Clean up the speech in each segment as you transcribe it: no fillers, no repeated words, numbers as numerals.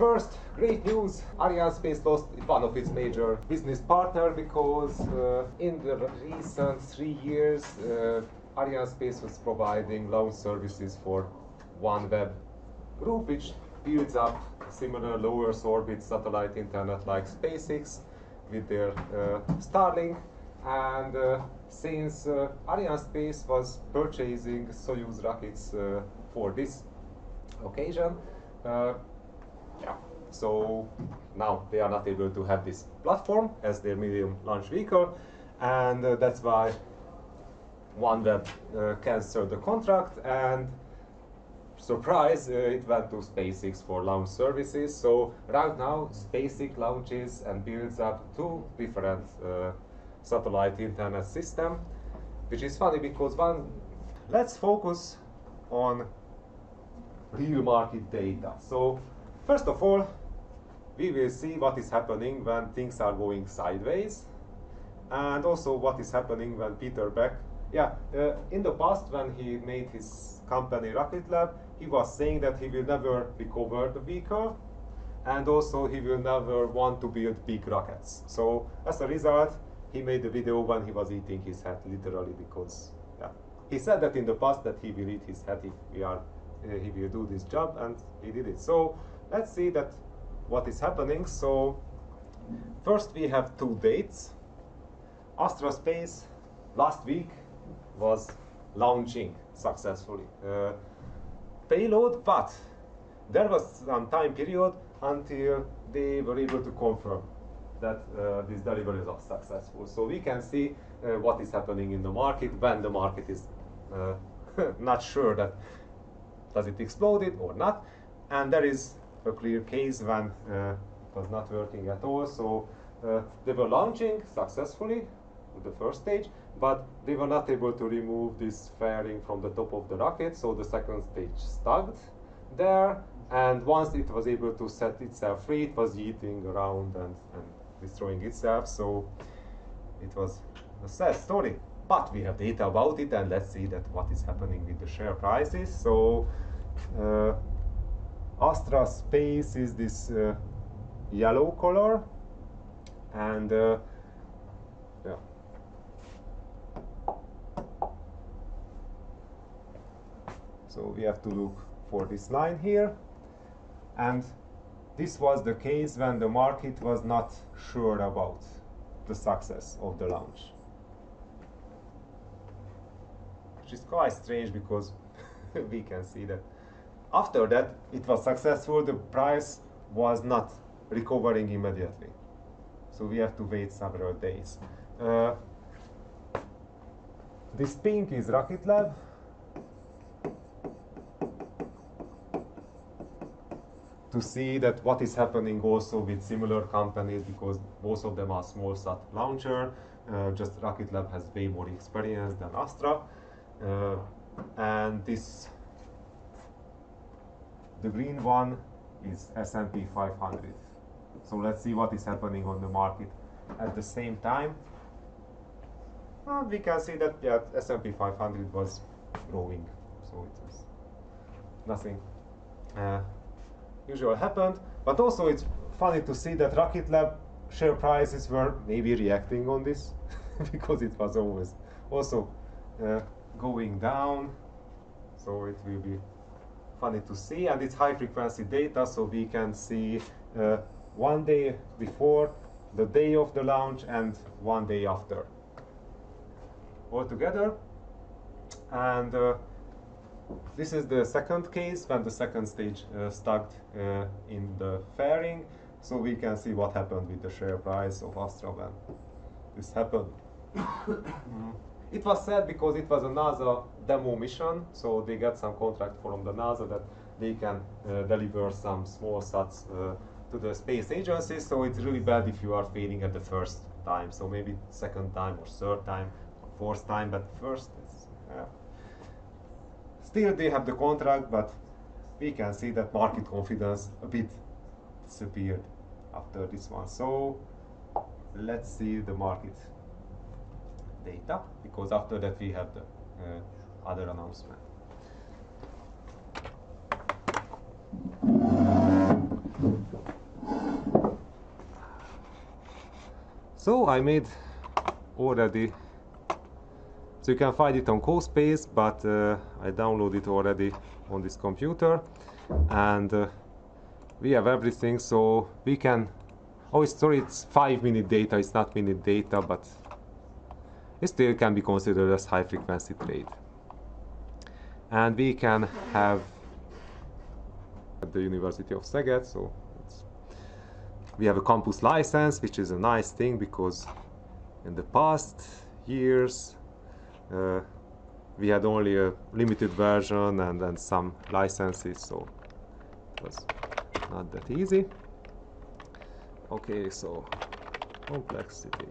First, great news. Astra Space lost one of its major business partners because in the recent 3 years, Astra Space was providing launch services for OneWeb group, which builds up similar low Earth orbit satellite internet like SpaceX with their Starlink. And since Astra Space was purchasing Soyuz rockets for this occasion, so now they are not able to have this platform as their medium launch vehicle, and that's why OneWeb cancelled the contract, and surprise, it went to SpaceX for launch services. So right now SpaceX launches and builds up 2 different satellite internet system, which is funny because let's focus on real market data. So first of all, we will see what is happening when things are going sideways, and also what is happening when Peter Beck, in the past when he made his company Rocket Lab, he was saying that he will never recover the vehicle, and also he will never want to build big rockets. So as a result, he made a video when he was eating his hat, literally, because he said that in the past that he will eat his hat if he will do this job, and he did it. So let's see that what is happening. So first we have 2 dates. Astra Space last week was launching successfully payload, but there was some time period until they were able to confirm that this delivery was successful. So we can see what is happening in the market when the market is not sure that does it exploded or not, and there is a clear case when it was not working at all. So they were launching successfully with the first stage, but they were not able to remove this fairing from the top of the rocket, so the second stage stuck there, and once it was able to set itself free, it was eating around and destroying itself. So it was a sad story, but we have data about it, and let's see that what is happening with the share prices. So Astra Space is this yellow color, and so we have to look for this line here, and this was the case when the market was not sure about the success of the launch, which is quite strange because we can see that after that it was successful, the price was not recovering immediately. So we have to wait several days. This pink is Rocket Lab. To see that what is happening also with similar companies, because both of them are small sat launcher. Just Rocket Lab has way more experience than Astra. And the green one is S&P 500. So let's see what is happening on the market at the same time. We can see that S&P 500 was growing, so it was nothing usual happened. But also it's funny to see that Rocket Lab share prices were maybe reacting on this because it was always also going down. So it will be funny to see, and it's high frequency data, so we can see 1 day before, the day of the launch, and 1 day after all together. And this is the second case when the second stage stuck in the fairing. So we can see what happened with the share price of Astra when this happened. It was sad because it was a NASA demo mission, so they got some contract from the NASA that they can deliver some small sats to the space agency. So it's really bad if you are failing at the first time. So maybe second time or third time or fourth time, but first it's still they have the contract, but we can see that market confidence a bit disappeared after this one. So let's see the market data, because after that we have the other announcement. So I made already, so you can find it on CoSpace, but I downloaded it already on this computer, and we have everything, so we can, oh sorry, it's 5-minute data, it's not minute data, but it still can be considered as high frequency trade. And we can have at the University of Szeged, so we have a campus license, which is a nice thing, because in the past years we had only a limited version and then some licenses, so it was not that easy. Okay, so complexity,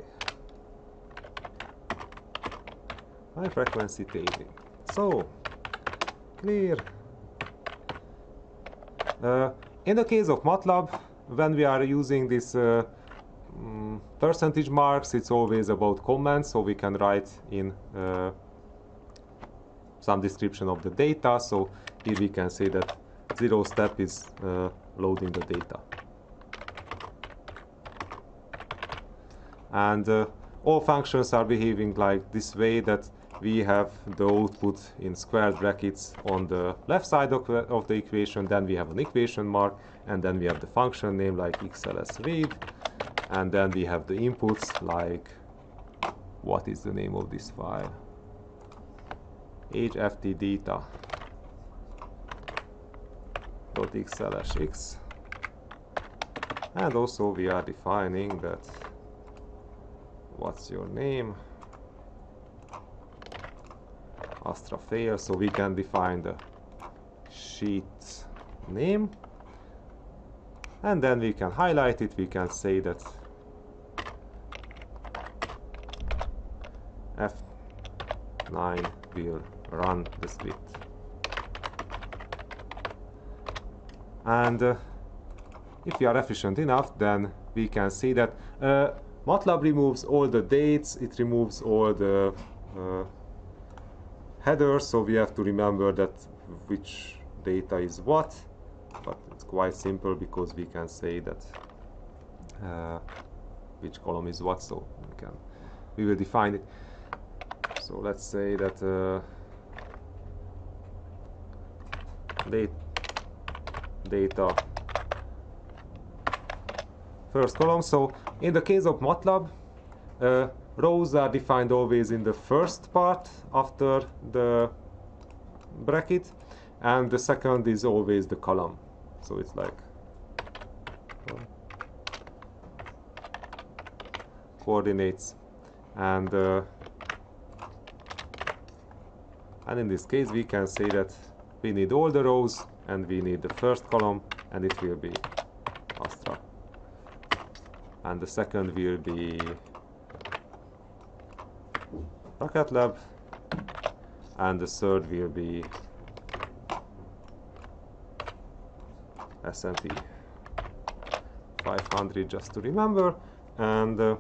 high frequency trading. So clear. In the case of Matlab, when we are using this percentage marks, it's always about comments, so we can write in some description of the data. So here we can say that 0 step is loading the data. And all functions are behaving like this way, that we have the output in square brackets on the left side of the equation, then we have an equation mark, and then we have the function name like xlsread, and then we have the inputs like, what is the name of this file? hftdata.xlsx, and also we are defining that, what's your name? Astra fail, so we can define the sheet name, and then we can highlight it. We can say that F9 will run the script, and if we are efficient enough, then we can see that Matlab removes all the dates, it removes all the headers, so we have to remember that which data is what, but it's quite simple because we can say that which column is what, so we will define it. So let's say that data first column. So in the case of Matlab, rows are defined always in the first part after the bracket, and the second is always the column. So it's like coordinates, and in this case we can say that we need all the rows and we need the first column, and it will be Astra, and the second will be Matlab, and the third will be S&P 500, just to remember. And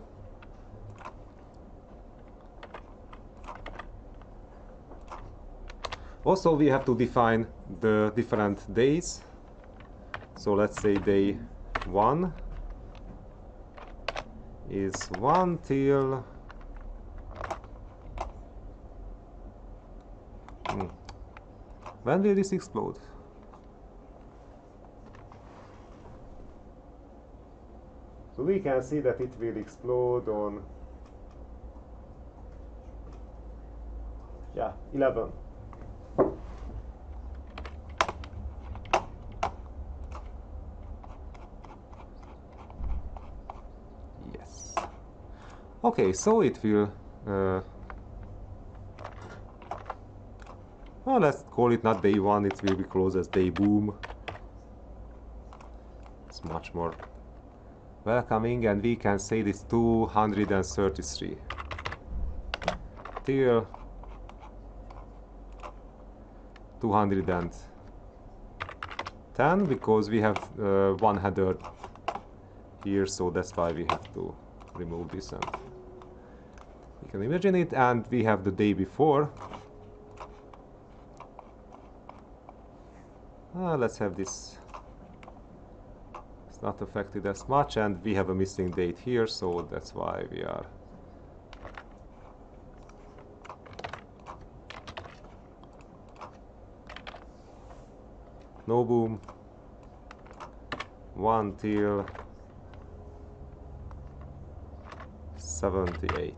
also we have to define the different days. So let's say day 1 is 1 till when will this explode? So we can see that it will explode on 11. Yes. Okay, so it will well, let's call it not day 1, it will be closed as day boom. It's much more welcoming, and we can say this 233 till 210, because we have one header here, so that's why we have to remove this, and you can imagine it. And we have the day before. Let's have this it's not affected as much, and we have a missing date here, so that's why we are no boom 1 till 78.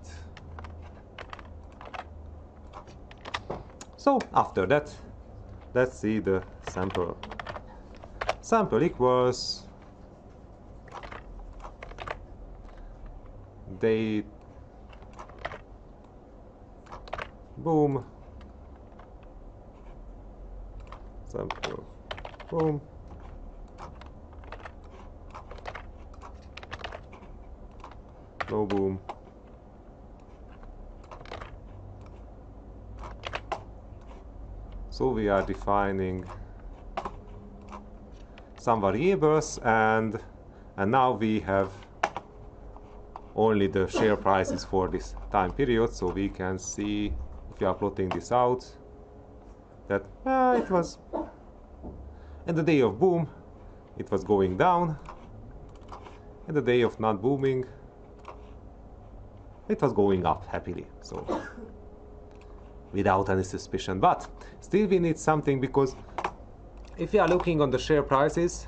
So after that, let's see the sample. Sample equals date boom sample boom no boom so we are defining some variables, and now we have only the share prices for this time period, so we can see, if we are plotting this out, that it was in the day of boom it was going down, and the day of not booming it was going up happily, so without any suspicion. But still we need something, because if we are looking on the share prices,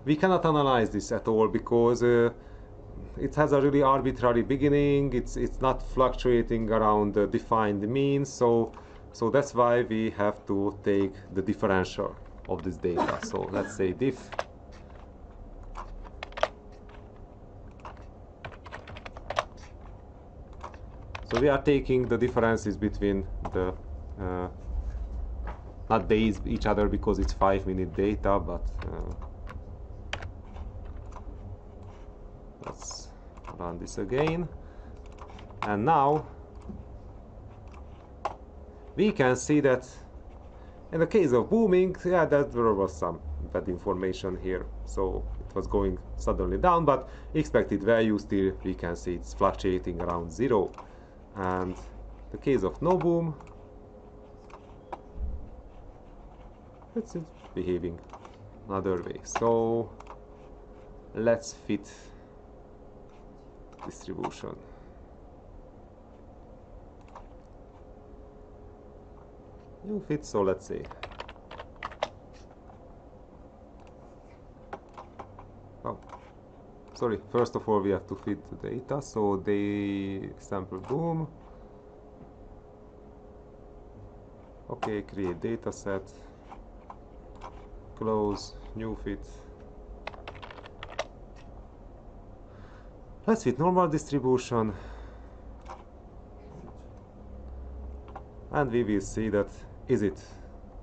we cannot analyze this at all, because it has a really arbitrary beginning. It's not fluctuating around the defined mean, so that's why we have to take the differential of this data. So let's say diff so we are taking the differences between the not days each other, because it's 5-minute data, but let's run this again, and now we can see that in the case of booming, yeah, that there was some bad information here, so it was going suddenly down, but expected value still we can see it's fluctuating around 0, and the case of no boom, it's behaving another way. So let's fit distribution. New fit, so let's say sorry, first of all we have to fit the data, so the sample boom, okay, create data set, close, new fit. Let's fit normal distribution, and we will see that is it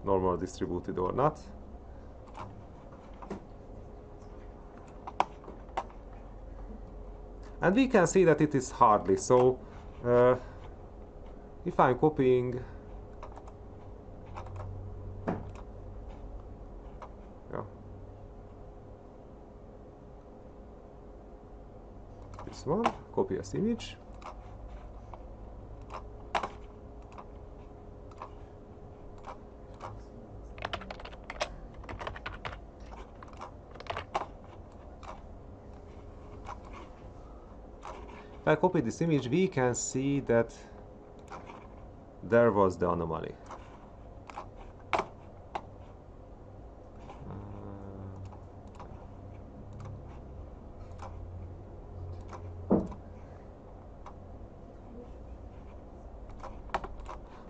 normal distributed or not. And we can see that it is hardly. So if I'm copying this one, copy as image, if I copy this image, we can see that there was the anomaly.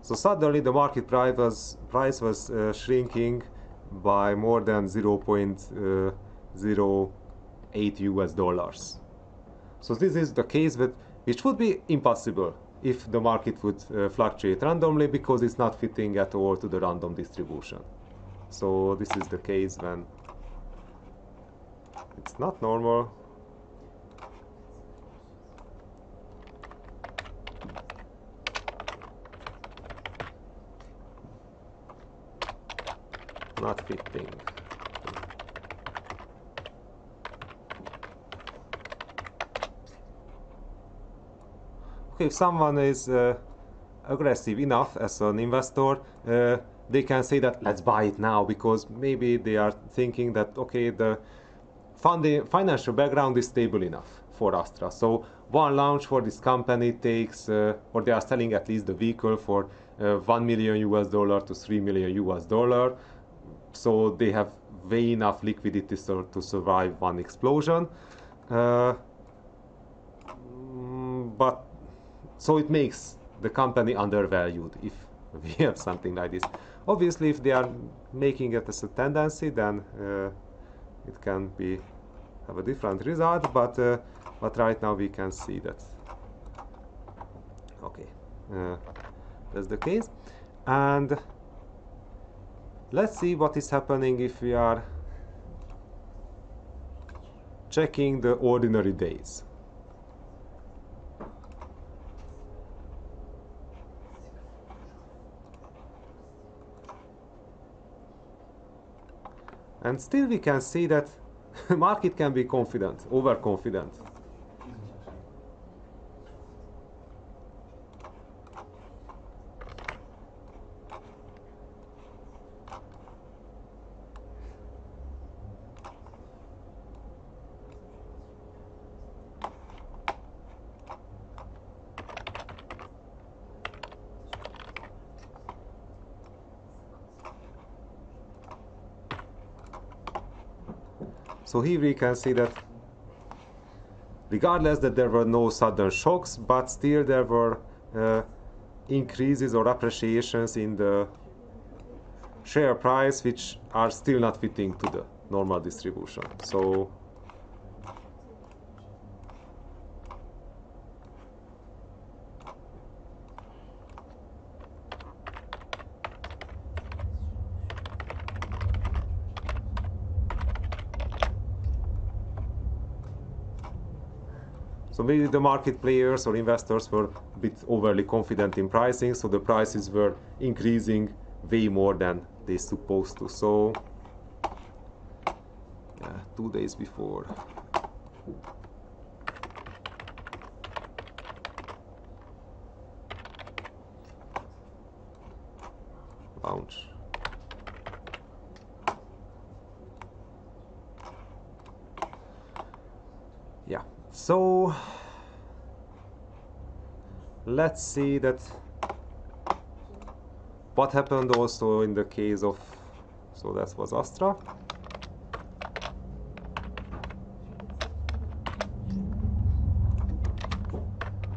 So suddenly the market price was shrinking by more than 0.08 US dollars. So this is the case which would be impossible if the market would fluctuate randomly, because it's not fitting at all to the random distribution. So this is the case when it's not normal. Not fitting. Okay, if someone is aggressive enough as an investor, they can say that let's buy it now, because maybe they are thinking that okay, the financial background is stable enough for Astra. So one launch for this company takes, or they are selling at least the vehicle for $1 million US to $3 million US. So they have way enough liquidity to survive one explosion. But so it makes the company undervalued if we have something like this. Obviously, if they are making it as a tendency, then it can have a different result. But right now we can see that. Okay, that's the case. And let's see what is happening if we are checking the ordinary days. And still we can see that market can be confident, overconfident. So here we can see that regardless that there were no sudden shocks, but still there were increases or appreciations in the share price which are still not fitting to the normal distribution. So maybe the market players or investors were a bit overly confident in pricing, so the prices were increasing way more than they supposed to. So yeah, 2 days before. Launch. Yeah, so let's see that what happened also in the case of, so that was Astra.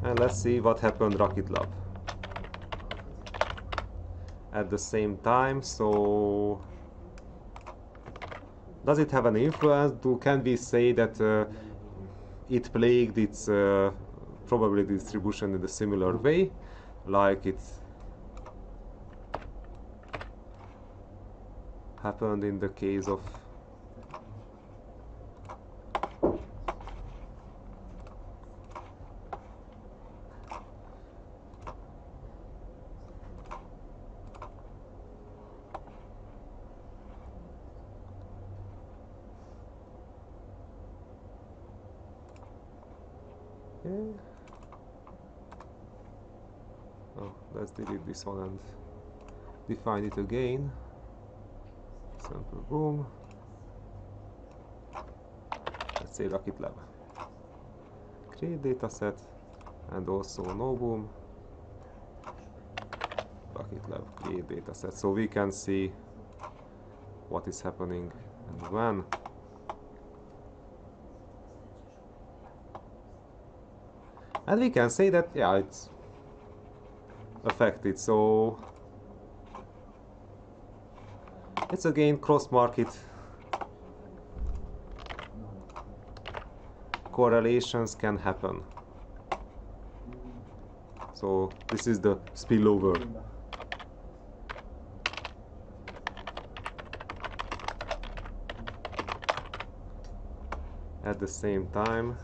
And let's see what happened Matlab at the same time. So does it have an influence? Can we say that it plagued its probability distribution in a similar way, like it happened in the case of oh, let's delete this one and define it again. Sample boom. Let's say Matlab. Create dataset and also no boom. Matlab create dataset. So we can see what is happening and when. And we can say that, yeah, it's affected. So it's again cross-market correlations can happen. So this is the spillover. At the same time,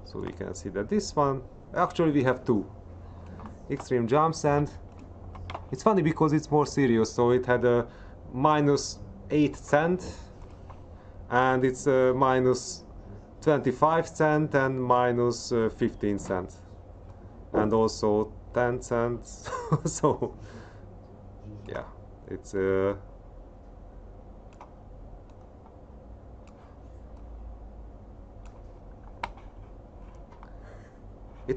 so we can see that this one, actually we have two extreme jumps, and it's funny because it's more serious. So it had a -8 cent and it's a 25 cents and minus 15 cents, and also 10 cents. So yeah, it's it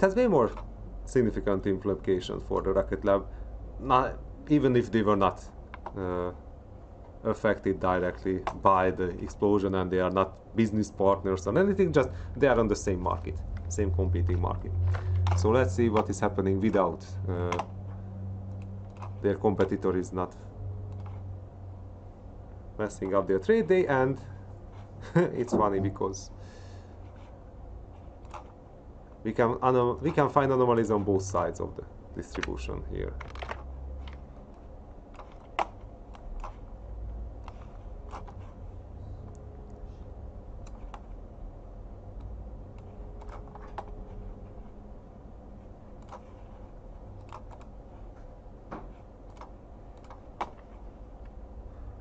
has way more significant implications for the Rocket Lab, not, even if they were not affected directly by the explosion and they are not business partners or anything, just they are on the same market, same competing market. So let's see what is happening without their competitor is not messing up their trade day. And it's funny because we can find anomalies on both sides of the distribution here.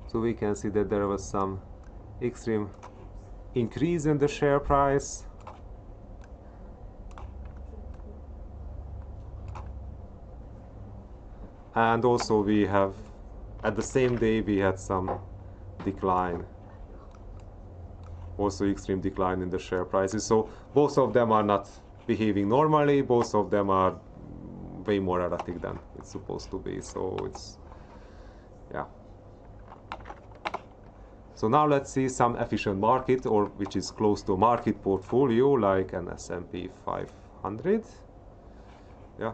So we can see that there was some extreme increase in the share price. And also we have, at the same day, we had some decline. Also extreme decline in the share prices. So both of them are not behaving normally. Both of them are way more erratic than it's supposed to be. So it's, yeah. So now let's see some efficient market, or which is close to a market portfolio, like an S&P 500. Yeah,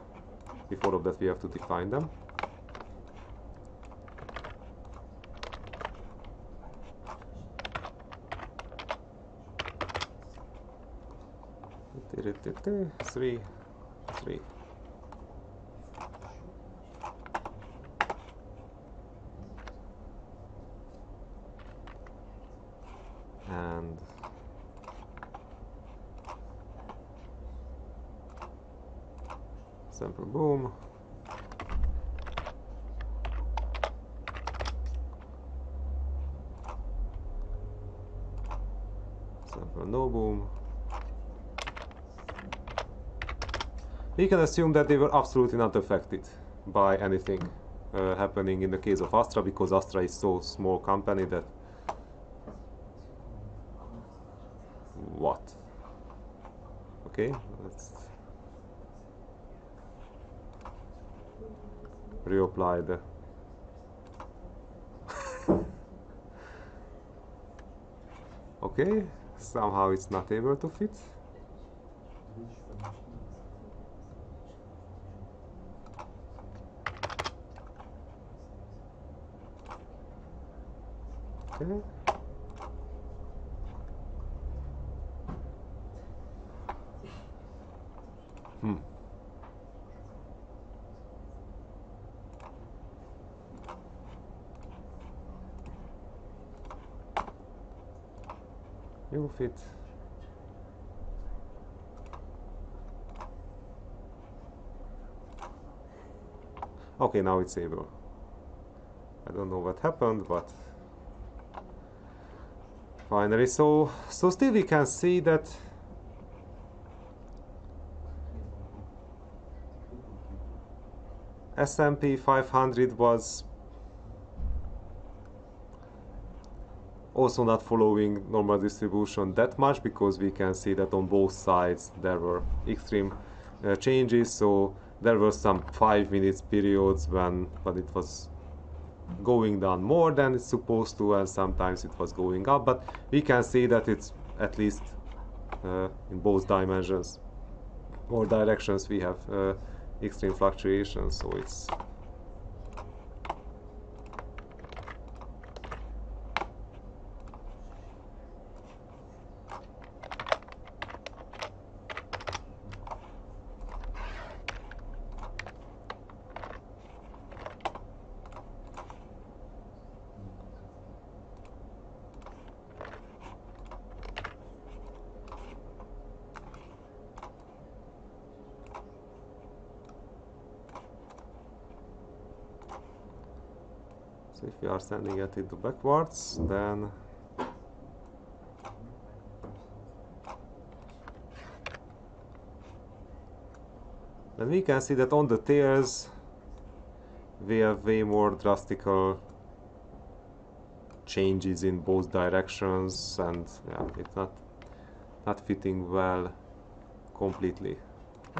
before of that we have to define them. Three. And sample boom. Sample no boom. We can assume that they were absolutely not affected by anything happening in the case of Astra, because Astra is so small company that what? Okay, let's reapply the okay, somehow it's not able to fit. Okay. You fit. Okay, now it's able. I don't know what happened, but finally. So still we can see that S&P 500 was also not following normal distribution that much, because we can see that on both sides there were extreme changes. So there were some 5 minutes periods when it was going down more than it's supposed to, and sometimes it was going up, but we can see that it's at least in both dimensions or directions we have extreme fluctuations. So it's so if we are sending it backwards, then And we can see that on the tails we have way more drastical changes in both directions, and yeah, it's not fitting well completely.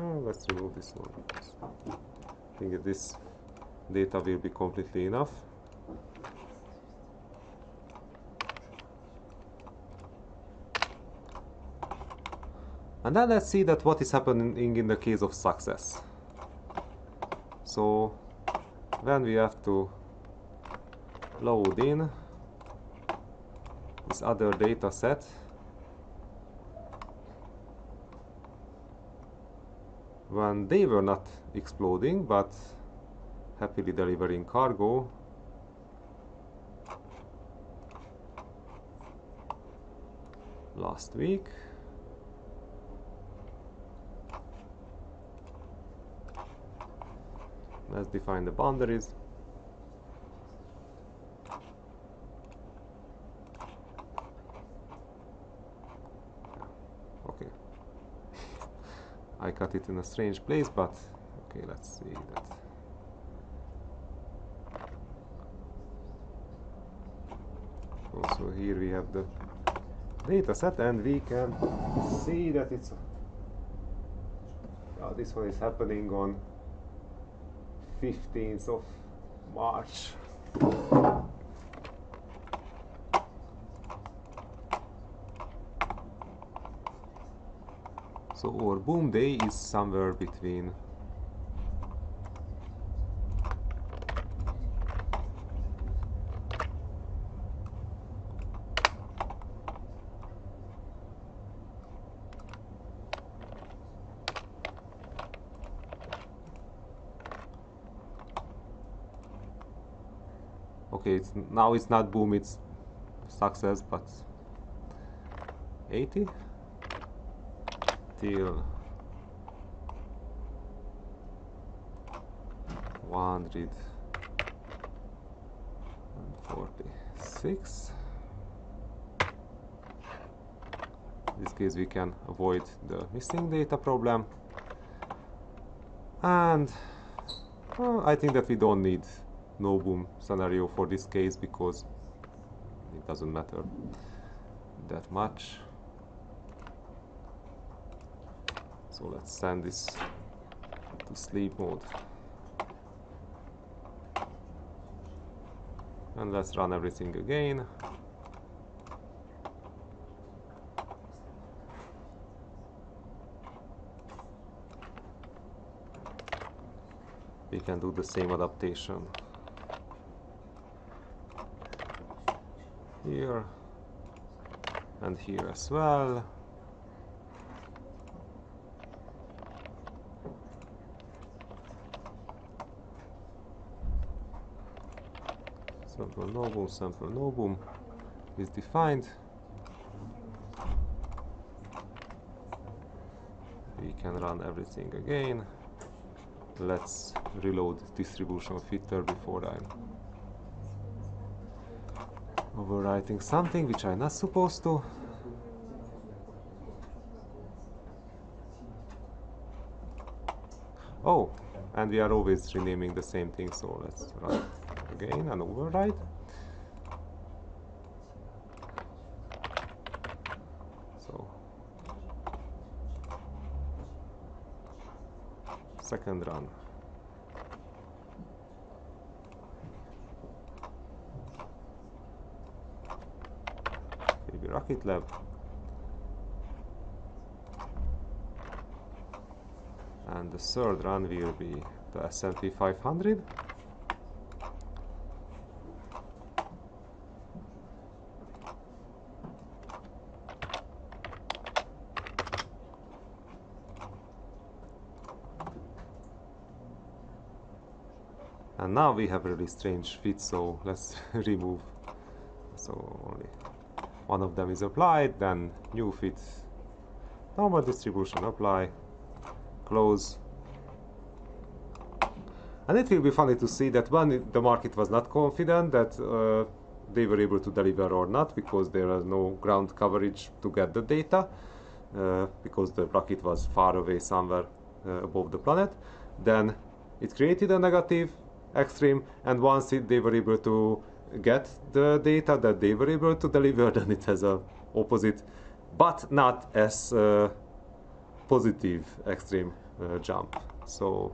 Let's remove this one. I think that this data will be completely enough. And then let's see that what is happening in the case of success. So when we have to load in this other data set, when they were not exploding but happily delivering cargo, last week, let's define the boundaries. Okay. I cut it in a strange place, but okay, let's see that. Also here we have the data set, and we can see that it's this one is happening on 15th of March. So our boom day is somewhere between okay, now it's not boom, it's success, but 80 till 146. In this case we can avoid the missing data problem, and I think that we don't need no boom scenario for this case because it doesn't matter that much. So let's send this to sleep mode and let's run everything again. We can do the same adaptation here and here as well. Sample no boom is defined. We can run everything again. Let's reload distribution filter before I'm overwriting something which I'm not supposed to. Oh, and we are always renaming the same thing, so let's run it again and override. So second run. Maybe Matlab. And the third run will be the S&P 500. And now we have a really strange fit, so let's remove. So only one of them is applied, then new fit, normal distribution, apply, close. And it will be funny to see that when the market was not confident that they were able to deliver or not, because there was no ground coverage to get the data, because the rocket was far away somewhere above the planet. Then it created a negative extreme, and once they were able to get the data that they were able to deliver, then it has a opposite, but not as positive extreme jump. So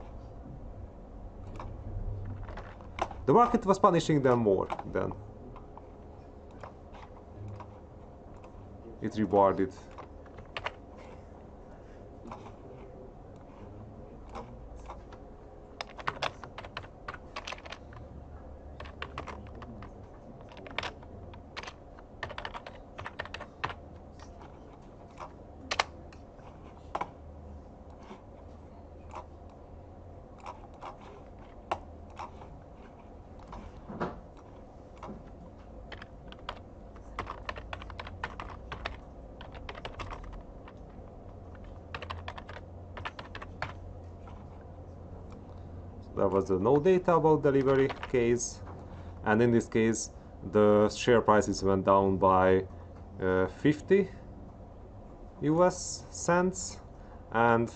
the market was punishing them more than it rewarded. There was no data about delivery case, and in this case the share prices went down by 50 US cents, and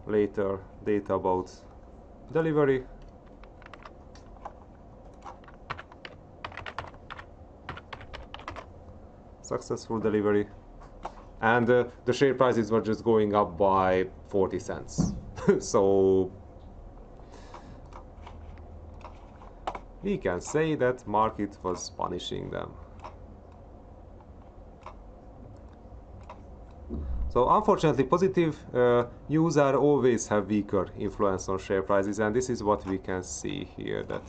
later data about delivery. Successful delivery, and the share prices were just going up by 40 cents. So we can say that market was punishing them. So unfortunately, positive news are always have weaker influence on share prices, and this is what we can see here, that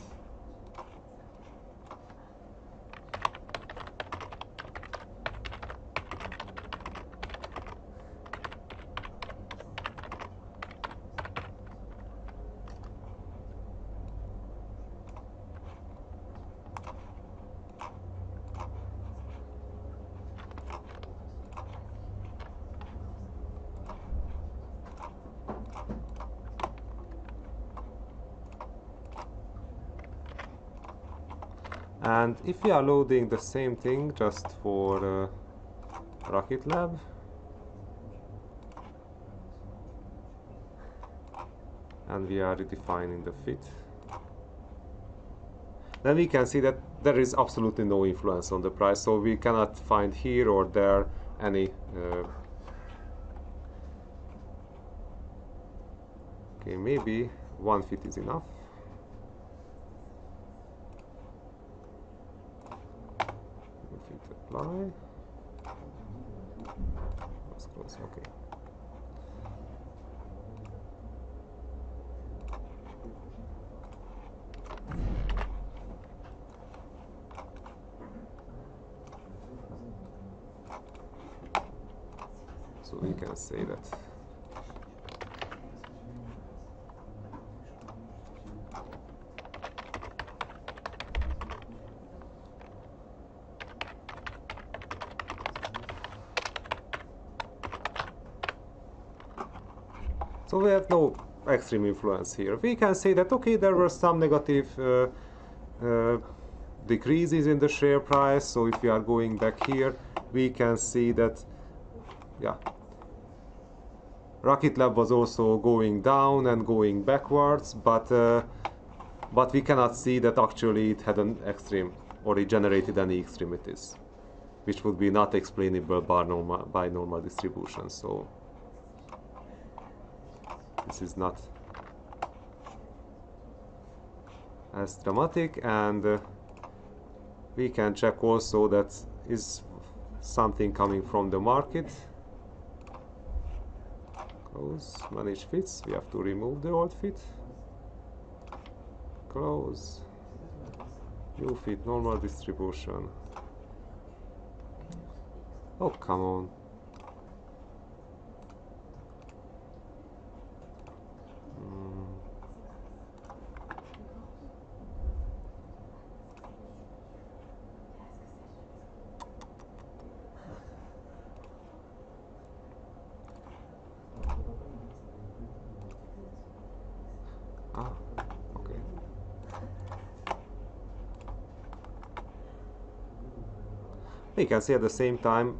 and if we are loading the same thing just for Rocket Lab, and we are redefining the fit, then we can see that there is absolutely no influence on the price, so we cannot find here or there any okay, maybe one fit is enough. Fit apply. Let's close. Okay. So we can say that so we have no extreme influence here. We can say that okay, there were some negative decreases in the share price. So if we are going back here, we can see that yeah, Rocket Lab was also going down and going backwards, but we cannot see that actually it had an extreme, or it generated any extremities, which would be not explainable by normal distribution. So this is not as dramatic, and we can check also that is something coming from the market. Close, manage fits, we have to remove the old fit. Close, new fit, normal distribution. Oh, come on. Ah, okay. We can see at the same time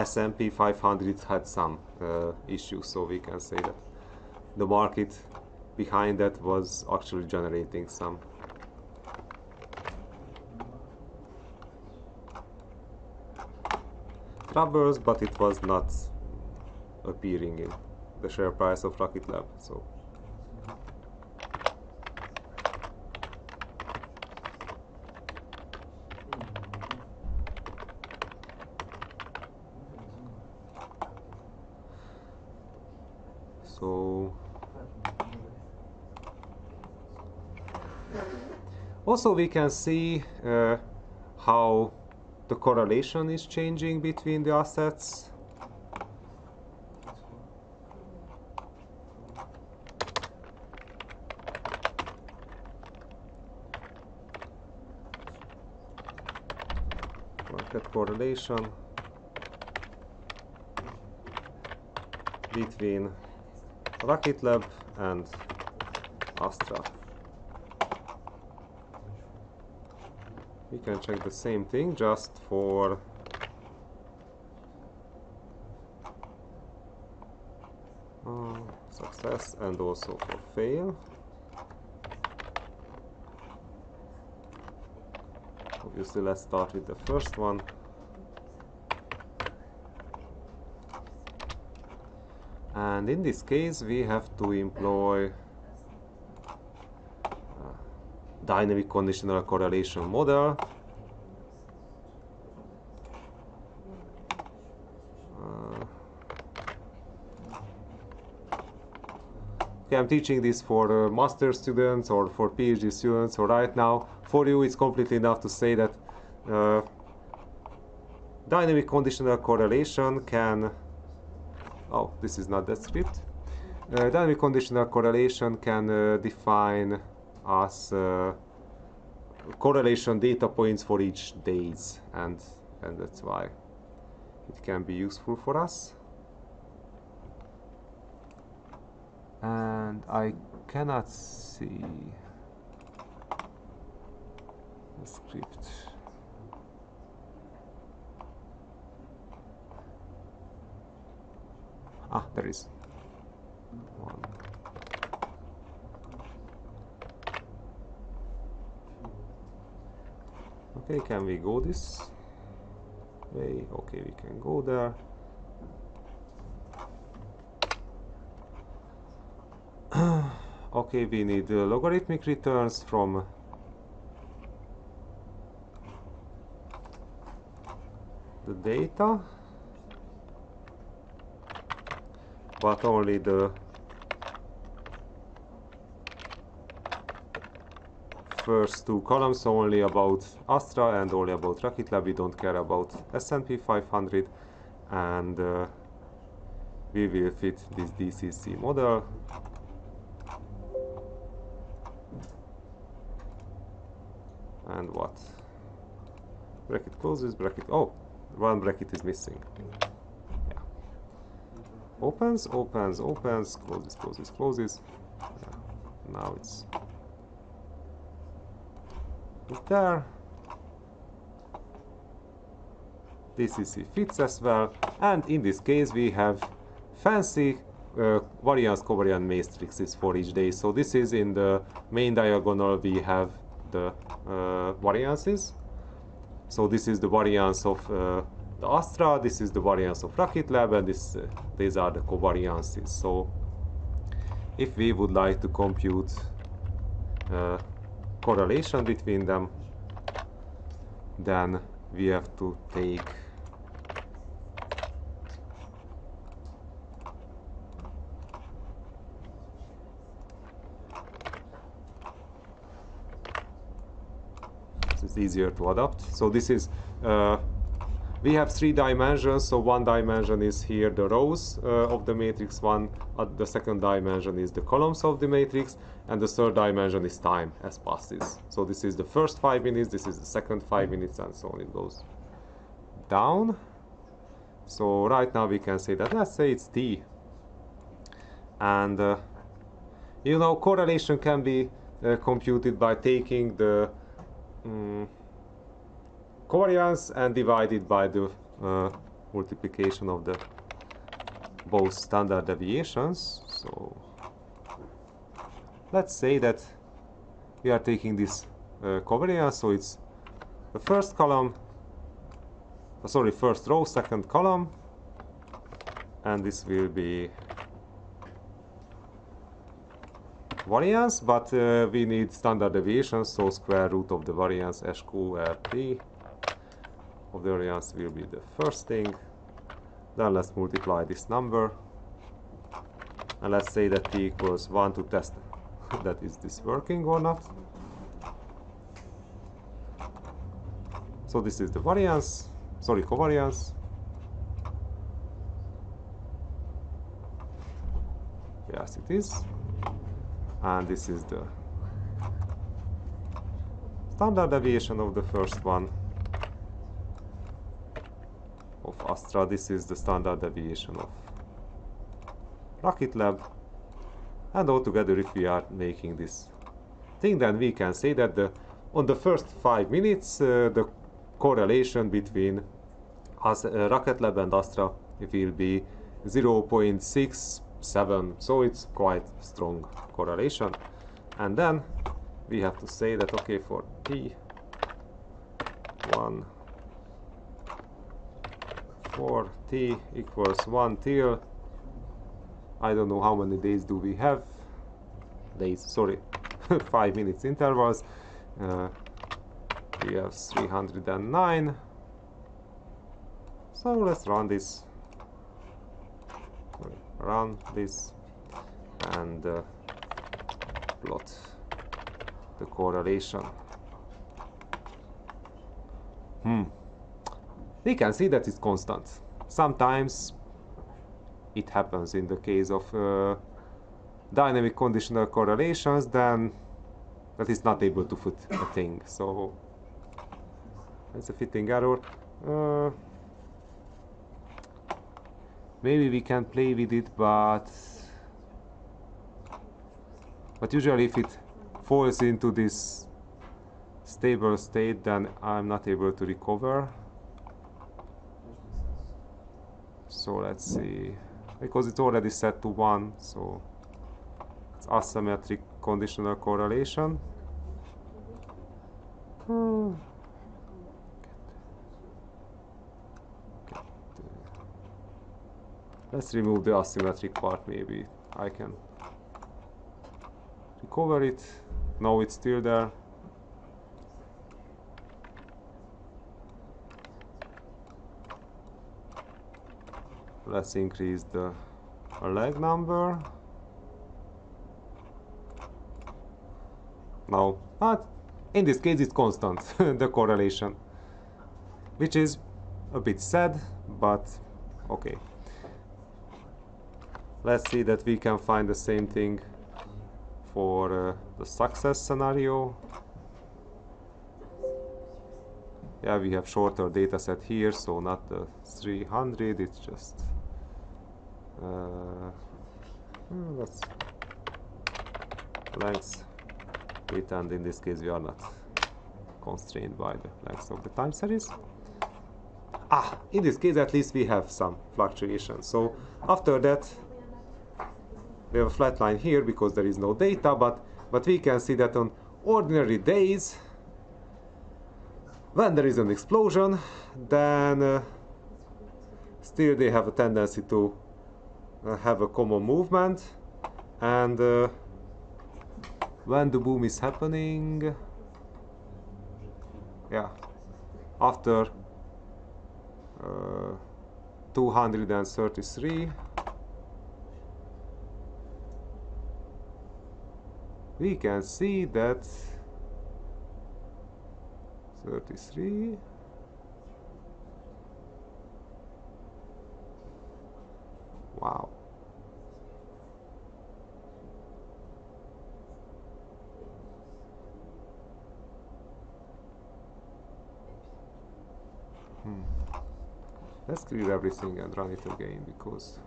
S&P 500 had some issues, so we can say that the market behind that was actually generating some troubles, but it was not appearing in the share price of Matlab. So also we can see how the correlation is changing between the assets. Market correlation between Matlab and Astra. We can check the same thing just for success and also for fail. Obviously, let's start with the first one. And in this case, we have to employ dynamic conditional correlation model. Okay, I'm teaching this for master students or for PhD students, so right now for you it's completely enough to say that dynamic conditional correlation can, oh, this is not that script. Dynamic conditional correlation can define as correlation data points for each days, and that's why it can be useful for us. And I cannot see the script. Ah, there is one. Okay, can we go this way? Okay, we can go there. Okay, we need logarithmic returns from the data, but only the first two columns, only about Astra and only about Matlab. We don't care about S&P 500, and we will fit this DCC model. And what? Bracket closes, bracket, oh, one bracket is missing. Yeah. Opens, opens, opens, closes, closes, closes. Yeah. Now it's there. DCC fits as well, and in this case we have fancy variance covariance matrices for each day. So this is in the main diagonal, we have the variances. So this is the variance of the Astra, this is the variance of Matlab, and these are the covariances. So if we would like to compute correlation between them, then we have to take it's easier to adapt. So this is we have 3 dimensions. So one dimension is here the rows of the matrix, the second dimension is the columns of the matrix, and the third dimension is time as passes. So this is the first 5 minutes, this is the second 5 minutes, and so on it goes down. So right now we can say that, let's say it's t, and you know, correlation can be computed by taking the covariance and divided by the multiplication of the both standard deviations. So let's say that we are taking this covariance, so it's the first column, first row, second column, and this will be variance, but we need standard deviation, so square root of the variance SQRT of the variance will be the first thing. Then let's multiply this number, and let's say that t equals 1 to test that is this working or not. So this is the variance, covariance. Yes, it is. And this is the standard deviation of the first one of Astra. This is the standard deviation of Matlab. And altogether, if we are making this thing, then we can say that on the first 5 minutes, the correlation between Matlab and Astra will be 0.67, so it's quite strong correlation. And then we have to say that, okay, for t1 for t equals 1 till, I don't know how many days do we have, 5 minutes intervals. We have 309. So let's run this. And plot the correlation. We can see that it's constant. Sometimes it happens in the case of dynamic conditional correlations, then that is not able to fit a thing. So it's a fitting error. Maybe we can play with it, but usually if it falls into this stable state, then I'm not able to recover. So let's see, because it's already set to 1, so it's asymmetric conditional correlation. Let's remove the asymmetric part, maybe I can recover it. No, it's still there. Let's increase the leg number. No, but in this case it's constant, the correlation, which is a bit sad, but okay. Let's see that we can find the same thing for the success scenario. Yeah, we have shorter data set here, so not the 300, it's just let's length it, and in this case we are not constrained by the length of the time series. In this case at least we have some fluctuation. So after that we have a flat line here because there is no data, but we can see that on ordinary days, when there is an explosion, then still they have a tendency to have a common movement, and when the boom is happening, yeah, after 233, we can see that 33, wow. Let's clear everything and run it again, because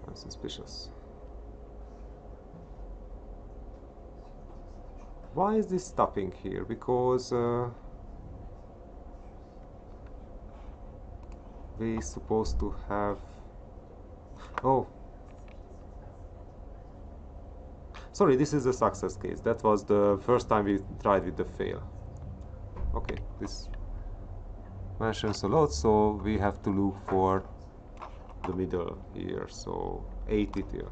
I'm suspicious. why is this stopping here? Because we're supposed to have... Oh, sorry, this is a success case. That was the first time we tried with the fail. Okay, this mentions a lot, so we have to look for the middle here, so 80 till.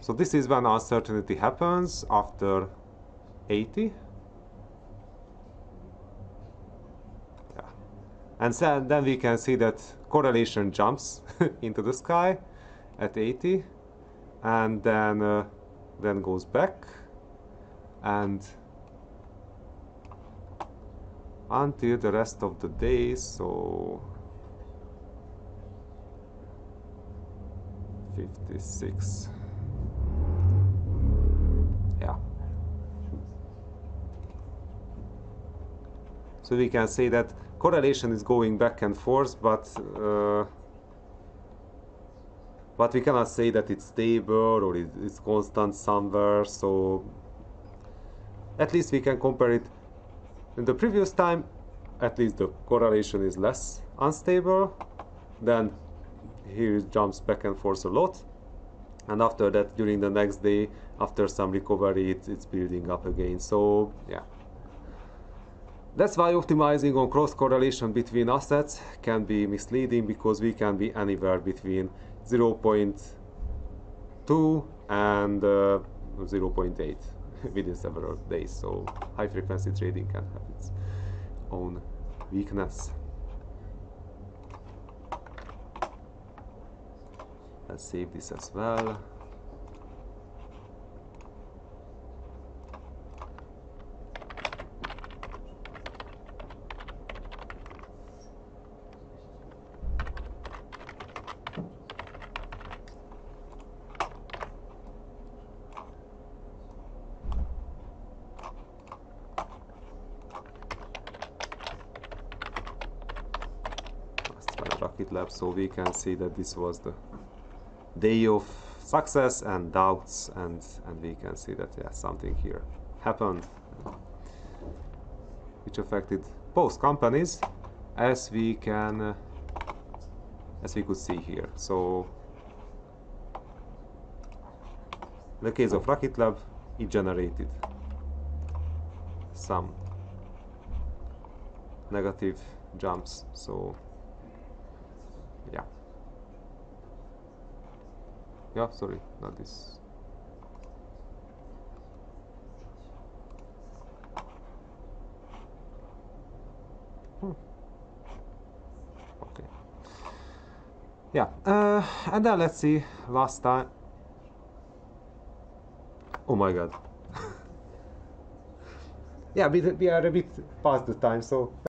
So this is when uncertainty happens after 80. Yeah. And then we can see that correlation jumps into the sky at 80 and then goes back and until the rest of the day, so 56. Yeah. So we can say that correlation is going back and forth, but we cannot say that it's stable or it's constant somewhere. So at least we can compare it. In the previous time, at least the correlation is less unstable. Then here it jumps back and forth a lot. And after that, during the next day, after some recovery, it's building up again. So yeah, that's why optimizing on cross correlation between assets can be misleading, because we can be anywhere between 0.2 and 0.8 within several days. So high frequency trading can have its own weakness. Let's save this as well. Matlab, so we can see that this was the day of success and doubts, and we can see that yeah, something here happened which affected both companies, as we could see here. So in the case of Matlab, it generated some negative jumps. So yeah, sorry, not this. Okay. Yeah, and then let's see last time. Oh my god. Yeah, we are a bit past the time, so